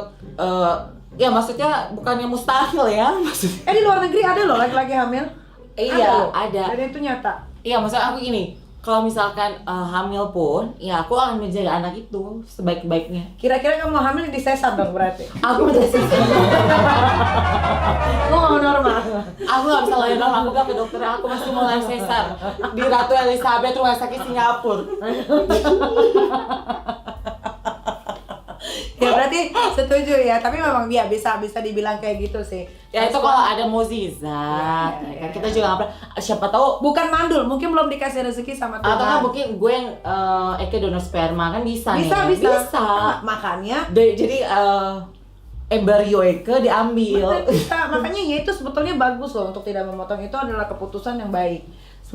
Ya maksudnya bukannya mustahil ya, maksudnya. Di luar negeri ada loh laki-laki hamil. Iya, loh. ada. Dan itu nyata. Iya, maksudnya aku gini, kalau misalkan hamil pun, ya aku akan menjaga anak itu sebaik-baiknya. Kira-kira kamu hamil di sesar dong berarti? Aku menjaga Kamu mau normal? aku nggak bisa lahiran, aku bilang ke dokter, aku masih mau lahir sesar di Ratu Elizabeth Rumah Sakit Singapura. Ya berarti setuju ya, tapi memang dia bisa dibilang kayak gitu sih. Ya itu kalau ada mukjizat, Ya, ya kan? ya, Kita ya. juga nggak pernah. Siapa tahu Bukan mandul, mungkin belum dikasih rezeki sama Tuhan. atau kan mungkin gue yang Eke donor sperma kan bisa bisa, nih. bisa. Makanya Jadi embrio Eke diambil. bisa. Makanya ya itu sebetulnya bagus loh untuk tidak memotong, itu adalah keputusan yang baik.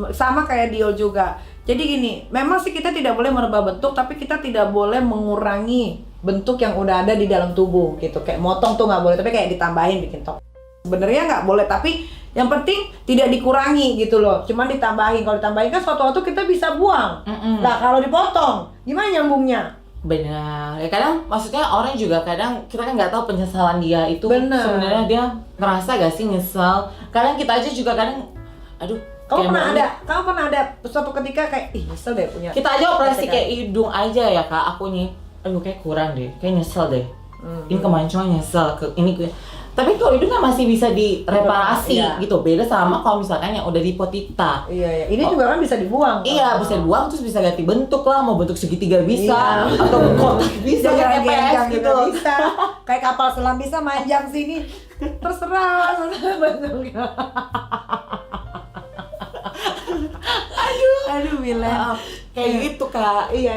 Sama kayak Dio juga. Jadi gini, memang sih kita tidak boleh merubah bentuk, tapi kita tidak boleh mengurangi bentuk yang udah ada di dalam tubuh gitu. Kayak motong tuh nggak boleh, tapi kayak ditambahin bikin tok. Sebenarnya nggak boleh, tapi yang penting tidak dikurangi gitu loh. Cuman ditambahin. Kalau ditambahin kan suatu waktu kita bisa buang. Nah kalau dipotong, gimana nyambungnya? Benar. Ya kadang maksudnya orang juga kadang kita kan nggak tahu penyesalan dia itu Benar. sebenarnya dia ngerasa gak sih nyesal. Kadang kita aja juga kadang aduh Kamu kayak pernah ada suatu ketika kayak ih nyesel deh punya. kita aja operasi Gitu kan? kayak hidung aja ya Kak, aku nih aduh kayak kurang deh, kayak nyesel deh. Ini kemarin cuma nyesel ke ini tapi kalau hidung kan masih bisa direparasi Iya. gitu. Beda sama kalau misalkan yang udah dipotita. Iya, ini juga kan bisa dibuang. Iya, bisa dibuang terus bisa ganti bentuk lah, mau bentuk segitiga bisa, Iya. atau kotak bisa, kayak Jangan PS gitu loh. bisa. Kayak kapal selam bisa manjang sini. Terserah bentuknya. Aduh Milen. Kayak gitu Kak. Iya.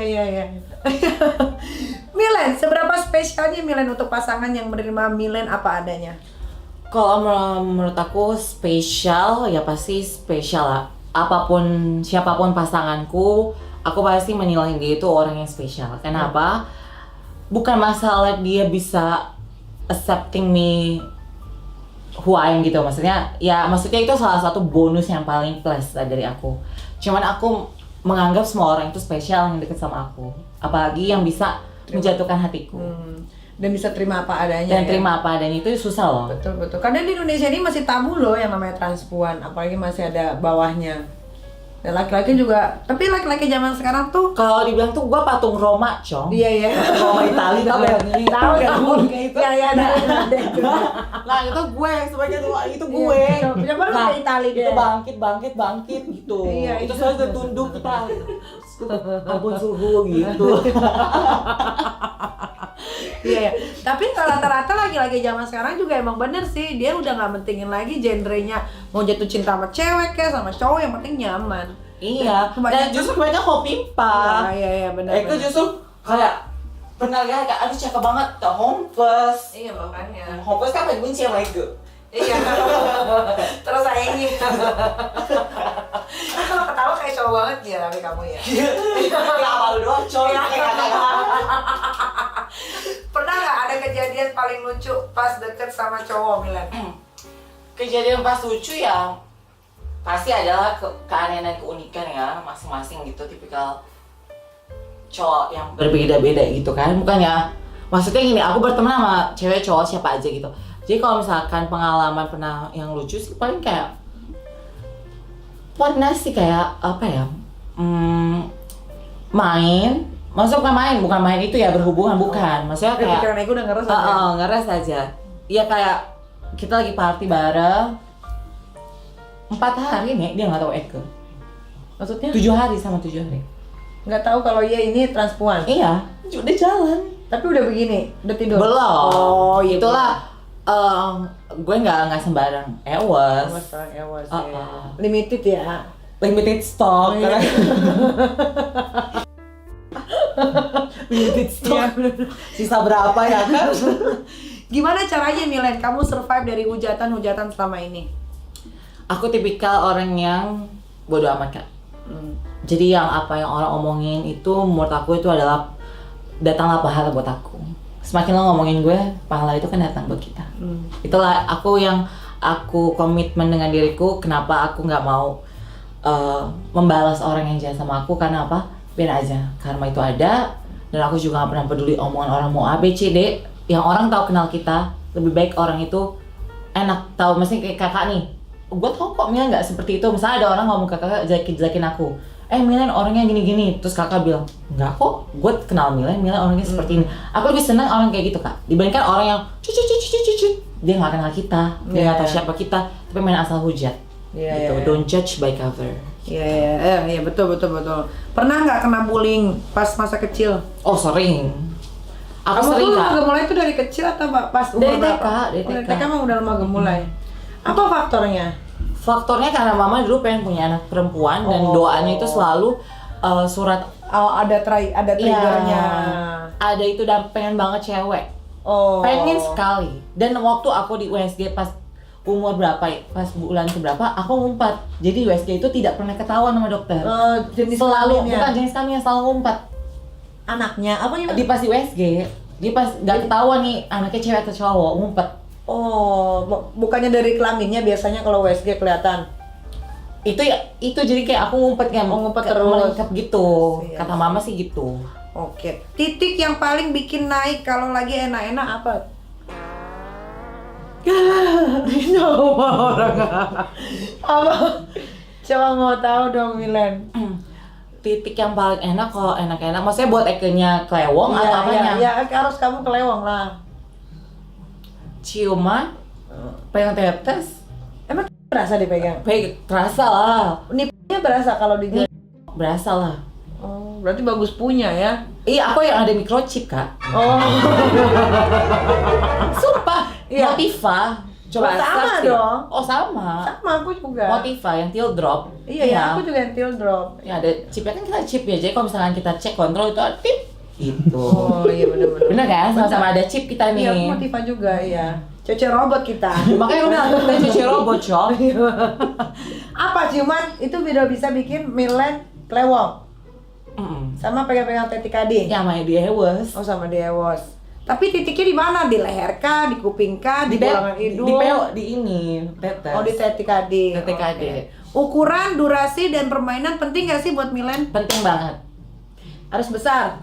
Milen, seberapa spesialnya Milen untuk pasangan yang menerima Milen apa adanya? Kalau menurut aku spesial ya pasti spesial lah. Apapun siapapun pasanganku, aku pasti menilai dia itu orang yang spesial. Kenapa? Bukan masalah dia bisa accepting me who I am gitu. Maksudnya itu salah satu bonus yang paling plus lah dari aku. Cuman aku menganggap semua orang itu spesial yang deket sama aku. Apalagi yang bisa menjatuhkan hatiku. Dan bisa terima apa adanya. Dan ya? terima apa adanya itu susah loh. Betul. Karena di Indonesia ini masih tabu loh yang namanya transpuan, apalagi masih ada bawahnya. Dan laki-laki juga, tapi laki-laki zaman sekarang tuh Kalau dibilang tuh gua patung Roma, Cong. iya. Roma Itali tau ya? Tahu kan? Tahu kayak itu. Iya, ada itu. Nah itu gue sebagai itu gue. Iya, coba lu Nah, ke Itali deh. itu bangkit gitu. Iya, itu itu. saya udah tunduk kita. Ampun suhu gitu. Iya. Tapi rata-rata laki-laki zaman sekarang juga emang bener sih, dia udah nggak mentingin lagi genrenya mau jatuh cinta sama cewek kayak sama cowok, yang penting nyaman. Iya, dan Kebanyakan- justru mereka hobi pak. Iya benar. Eko justru kayak pernah lihat kayak aduh cakep banget, ke homeless. Iya makanya. Homeless kan paling benci sama Eko. Iya. Terus sayangi. Kalau ketawa kayak cowok banget ya tapi kamu ya. Gak malu doang coy. Pernah nggak ada kejadian paling lucu pas deket sama cowok Milen? Kejadian pas lucu ya pasti adalah keanehan dan keunikan ya masing-masing gitu, tipikal cowok yang berbeda-beda gitu kan. Bukannya maksudnya gini, aku berteman sama cewek cowok siapa aja gitu. Jadi kalau misalkan pengalaman pernah yang lucu sih paling kayak pernah sih kayak apa ya, main, maksudnya bukan main itu ya berhubungan, bukan, maksudnya kayak Pikiran aku udah ngeres aja. ngeres aja. Iya kayak kita lagi party bareng 4 hari nih, dia nggak tahu Eke. Maksudnya? 7 hari sama 7 hari. Nggak tahu kalau iya ini transpuan. Iya, udah jalan. Tapi udah begini, udah tidur. Belum. Oh iya. Itulah gue nggak sembarang ewas. Mas sekarang ewas Uh-uh. ya. Limited ya. Limited stock. Oh, iya. Limited Iya, stock. bener. Sisa berapa ya kan? Gimana caranya Milen? Kamu survive dari hujatan-hujatan selama ini? Aku tipikal orang yang bodo amat kak. Jadi yang apa yang orang omongin itu menurut aku itu adalah datanglah pahala buat aku. Semakin lo ngomongin gue, pahala itu kan datang buat kita. Itulah aku komitmen dengan diriku. Kenapa aku nggak mau membalas orang yang jahat sama aku, karena apa? Biar aja, karma itu ada. Dan aku juga nggak pernah peduli omongan orang mau A, B, C, D. Yang orang tahu kenal kita, lebih baik orang itu enak tahu. Mesti kayak kakak nih, gue tau kok Milen nggak seperti itu. Misalnya ada orang ngomong ke kakak jelekin aku, Milen orangnya gini-gini, terus kakak bilang nggak kok, gue kenal Milen orangnya seperti ini. Aku lebih senang orang kayak gitu kak, dibandingkan orang yang cuci, dia nggak kenal kita, dia nggak tahu siapa kita, tapi main asal hujat. Iya, Gitu. iya. Don't judge by cover. Iya betul. Pernah nggak kena bullying pas masa kecil? Oh sering. Aku Kamu sering tuh kak. gemulai itu dari kecil atau pas umur Dari berapa? TK, dari Oh, dari TK. TK emang udah lama gemulai. Apa faktornya? Faktornya karena mama dulu pengen punya anak perempuan dan Oh. doanya itu selalu surat. Oh, ada triggernya. Ada itu dan pengen banget cewek. Oh. Pengen sekali. Dan waktu aku di USG pas umur berapa ya? Pas bulan keberapa aku ngumpet. Jadi USG itu tidak pernah ketahuan sama dokter. Jenis Selalu kelaminnya. bukan jenis kami yang selalu ngumpet. Anaknya apa ya? Di pas di USG, dia pas nggak ketahuan nih anaknya cewek atau cowok, ngumpet. Oh, bukannya dari kelaminnya biasanya kalau WSG kelihatan. Itu jadi kayak aku ngumpet kayak ngumpet terus. melingkap gitu. Iya. Kata mama sih gitu. Oke. Titik yang paling bikin naik kalau lagi enak-enak apa? Coba orang apa? Coba mau tahu dong Milen. Titik yang paling enak kalau enak-enak, maksudnya buat ekenya kelewong atau apanya? Iya, harus kamu kelewong lah. Ciuman, pegang tetes, Emang berasa dipegang? terasa lah, Nipnya berasa kalau di berasa lah. Oh, berarti bagus punya ya. Iya, aku yang ada microchip kak. Oh. Sumpah, Iya. Motiva. Coba Oh, sama search deh. dong. Oh sama. Sama aku juga. Motiva yang teal drop. Iya, ya, aku juga yang teal drop. Ya ada chipnya kan, kita chip ya. Jadi kalau misalkan kita cek kontrol itu ada tip. Gitu. Oh iya benar-benar. Bener kan? Sama-sama ada chip kita nih. Iya, aku Motiva juga iya. Cece robot kita. Makanya udah kita cuci robot, Cok. Apa ciuman itu bisa bikin Milen kelewong Mm-mm. sama pegang-pegang TTKD. Ya namanya dia Hewes. Oh sama di Ewos. Tapi titiknya di mana? Di leher kah? Di kuping kah? Di bolangan hidung? Di peo, di ini, tetes. Oh di TTKD. TTKD. Oke. Ukuran, durasi, dan permainan penting gak sih buat Milen? Penting banget. Harus besar.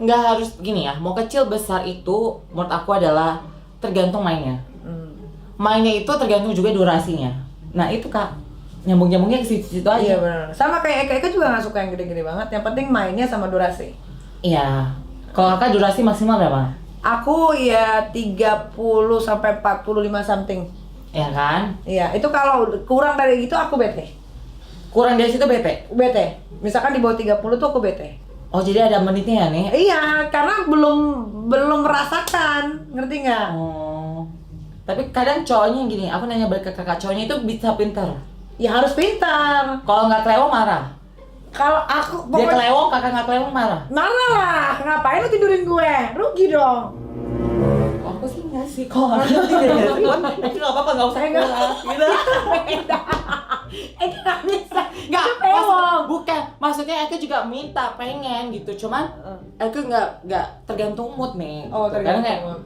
Nggak harus gini ya, mau kecil besar itu menurut aku adalah tergantung mainnya. Mainnya itu tergantung juga durasinya. Nah itu kak, nyambung-nyambungnya ke situ aja. Iya benar. Sama kayak Eka juga gak suka yang gede-gede banget. Yang penting mainnya sama durasi. Iya. Kalau kakak durasi maksimal berapa? Aku ya 30 sampai 45 something. Ya kan? Iya, itu kalau kurang dari itu aku bete. Kurang dari situ bete. Bete. Misalkan di bawah 30 tuh aku bete. Oh jadi ada menitnya ya nih? Iya, karena belum merasakan, ngerti nggak? Oh. Tapi kadang cowoknya gini, aku nanya balik ke kakak, cowoknya itu bisa pinter. Ya harus pintar. Kalau nggak kelewat marah. Kalau aku Dia kelewong, kakak nggak kelewong marah. marah lah. Ngapain lu tidurin gue? Rugi dong. Aku sih nggak sih, kok itu nggak apa-apa, nggak usah Enggak. pulang, gitu. Nggak bisa. Nggak, Itu pewong. bukan, maksudnya aku juga minta, pengen gitu, cuman aku nggak tergantung mood nih. Oh, gitu. Kadang kayak, tergantung.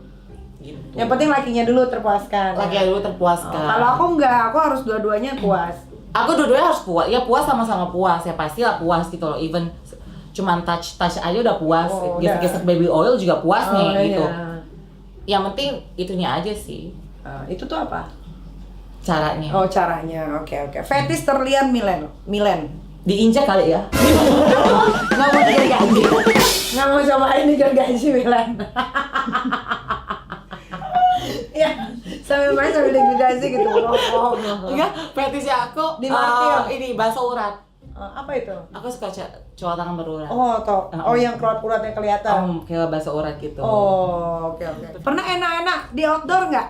gitu. Yang penting lakinya dulu terpuaskan. Laki dulu terpuaskan. Kalau aku enggak, aku harus dua-duanya puas. Aku dua-duanya harus puas, ya puas sama-sama puas, ya pastilah puas gitu loh. Even cuman touch aja udah puas, Oh, gesek-gesek baby oil juga puas nih iya. gitu. Yang penting itunya aja sih, Itu tuh apa? caranya. Oh, caranya. Oke. Fetis terlihat Milen. Diinjak kali ya. Nggak mau digergaji. Nggak mau cobain digergaji Milen. Ya, sambil main sambil digergaji gitu. Oh. Enggak, fetisnya aku Di martil. ini bakso urat. Apa itu? Aku suka cowok tangan berurat. Oh, toh. Oh, yang uratnya kelihatan. Kayak bakso urat gitu. Oh, oke. Pernah enak-enak di outdoor nggak?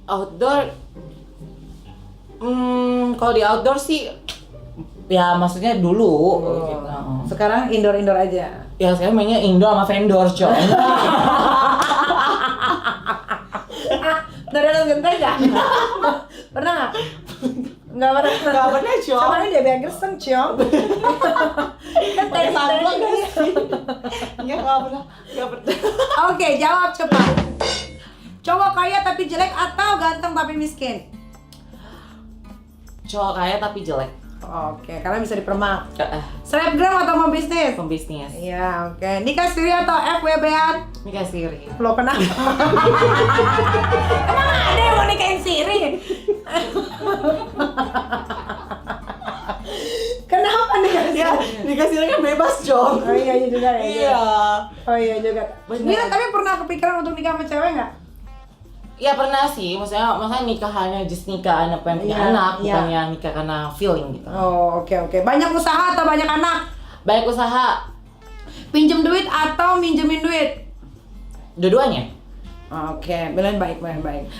Outdoor, kalau di outdoor sih, ya maksudnya dulu. Gitu. Sekarang indoor aja. Ya sekarang mainnya indoor sama vendor, coy. Dari dalam genteng nggak? Pernah nggak? Nggak pernah. Nggak pernah, Cong. Sama dia biar geseng, Cong. Kan Pakai sunblock tadi. nggak sih? Nggak pernah. Oke, jawab cepat. Cowok kaya tapi jelek atau ganteng tapi miskin? Cowok kaya tapi jelek. Oke, karena bisa dipermak. Eh, Selebgram atau mau bisnis? pembisnis. Iya, oke. Nikah siri atau FWB-an? Nikah siri. Lo kenapa? Emang ada yang mau nikahin siri? Kenapa nikah siri? Ya, nikah siri kan bebas, Cong. Oh iya juga ya. Iya. Oh iya juga. Bener. Mira tapi pernah kepikiran untuk nikah sama cewek nggak? Ya pernah sih, maksudnya nikah hanya just nikah anak pengen punya Iya, anak, iya. bukannya nikah karena feeling gitu. Oh oke. Banyak usaha atau banyak anak? Baik usaha, Pinjem duit atau minjemin duit? dua-duanya. Oke, bilang baik.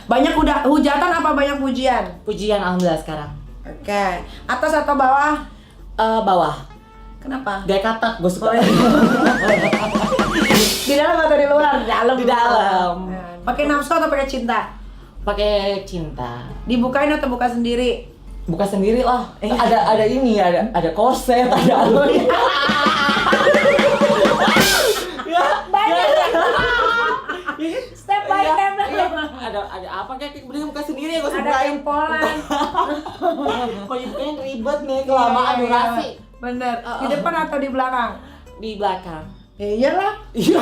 Banyak udah hujatan apa banyak pujian? Pujian alhamdulillah sekarang. Oke. Atas atau bawah? Bawah, Kenapa? gaya katak gue suka. Oh, iya. Di dalam atau di luar? Di dalam. Di dalam. Pakai nafsu atau pakai cinta? Pakai cinta. Dibukain atau buka sendiri? Buka sendiri lah. Ada ini, ada korset, ada Banyak ya. Step by step. ada apa kayak beli buka sendiri ya gue Ada sukain. tempolan. Kalau dibukain ribet nih, kelamaan Iya. durasi. Bener. Di depan atau di belakang? Di belakang. Ya iyalah. Iya.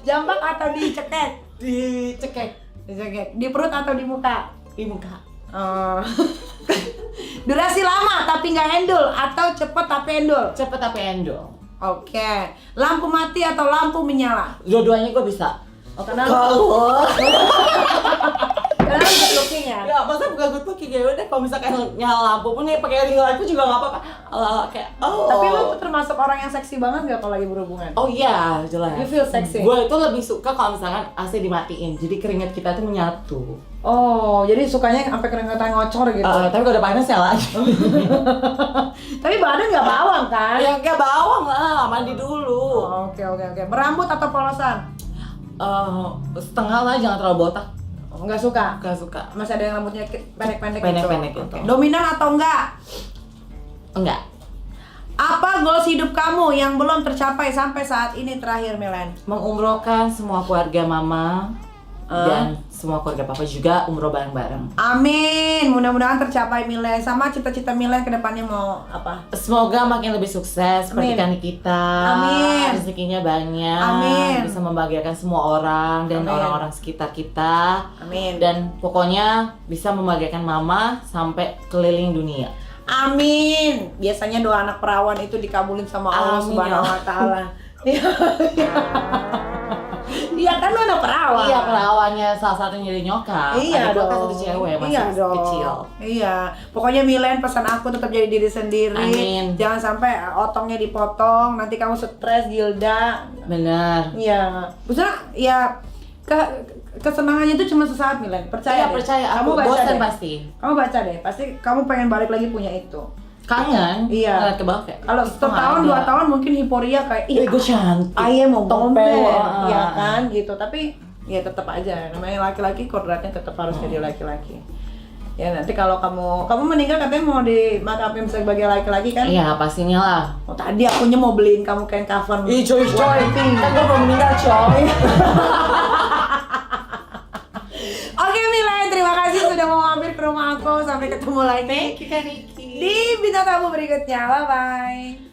Jambak atau dicekek? Dicekek Dicekek. Di perut atau di muka? di muka. Oh. Durasi lama tapi nggak endul atau cepet tapi endul? Cepet tapi endol. Oke. Lampu mati atau lampu menyala? Dua-duanya gue bisa. Oh, kenapa? Kalau Kenapa good looking ya? ya masa bukan good looking ya udah, kalau misalkan nyala lampu pun nih pakai ring light pun juga nggak apa-apa. Kayak Tapi lu termasuk orang yang seksi banget nggak kalau lagi berhubungan? oh iya jelas. You feel sexy? Gue itu lebih suka kalau misalkan AC dimatiin, jadi keringat kita tuh menyatu. Oh, jadi sukanya sampai keringetan ngocor gitu. Tapi kalau udah panas nyala aja. Tapi badan nggak bawang kan? Ya kayak bawang lah, mandi dulu. Oh, oke. Berambut atau polosan? Setengah lah, jangan terlalu botak. Oh, nggak suka? Gak suka. Masih ada yang rambutnya pendek-pendek Pendek-pendek gitu? gitu. Oke. Dominan atau enggak? Enggak. Apa goals hidup kamu yang belum tercapai sampai saat ini terakhir, Milen? Mengumrohkan semua keluarga mama dan semua keluarga papa juga umroh bareng-bareng. Amin, mudah-mudahan tercapai Milen. Sama cita-cita Milen ke depannya mau apa? Semoga makin lebih sukses Amin. pernikahan kita. Amin. Rezekinya banyak. Amin. Bisa membahagiakan semua orang dan Amin. orang-orang sekitar kita. Amin. Dan pokoknya bisa membahagiakan mama sampai keliling dunia. Amin. Biasanya doa anak perawan itu dikabulin sama Allah Amin, Subhanahu ya. wa taala. Iya kan lu anak perawan. Iya, perawannya salah satunya jadi nyokap. Iya Ada gua dong. kan satu cewek masih Iya dong. kecil. Iya. Pokoknya Milen pesan aku tetap jadi diri sendiri. Amin. Jangan sampai otongnya dipotong, nanti kamu stres, Gilda. Benar. Iya. Maksudnya ya kesenangannya itu cuma sesaat, Milen. Percaya Iya, deh. percaya. Kamu Aku baca bosan deh. pasti. Kamu baca deh. Pasti kamu pengen balik lagi punya itu. kangen. Iya. Ngeliat ke bawah kayak. Kalau setahun 2 tahun mungkin euforia kayak Ih, gue cantik. ayah mau Topeng, ngomel, wah. ya kan gitu. Tapi ya tetap aja namanya laki-laki kodratnya tetap harus jadi laki-laki. Ya nanti kalau kamu meninggal katanya mau dimakapin sebagai laki-laki kan? Iya, pastinya lah. Oh, tadi akunya mau beliin kamu kain kafan. Ih, coy. warna-pink. Kan gue belum meninggal, coy. Oke Milen, terima kasih sudah mau mampir ke rumah aku. Sampai ketemu lagi Thank you, Kak Niki. di bintang tamu berikutnya. Bye bye.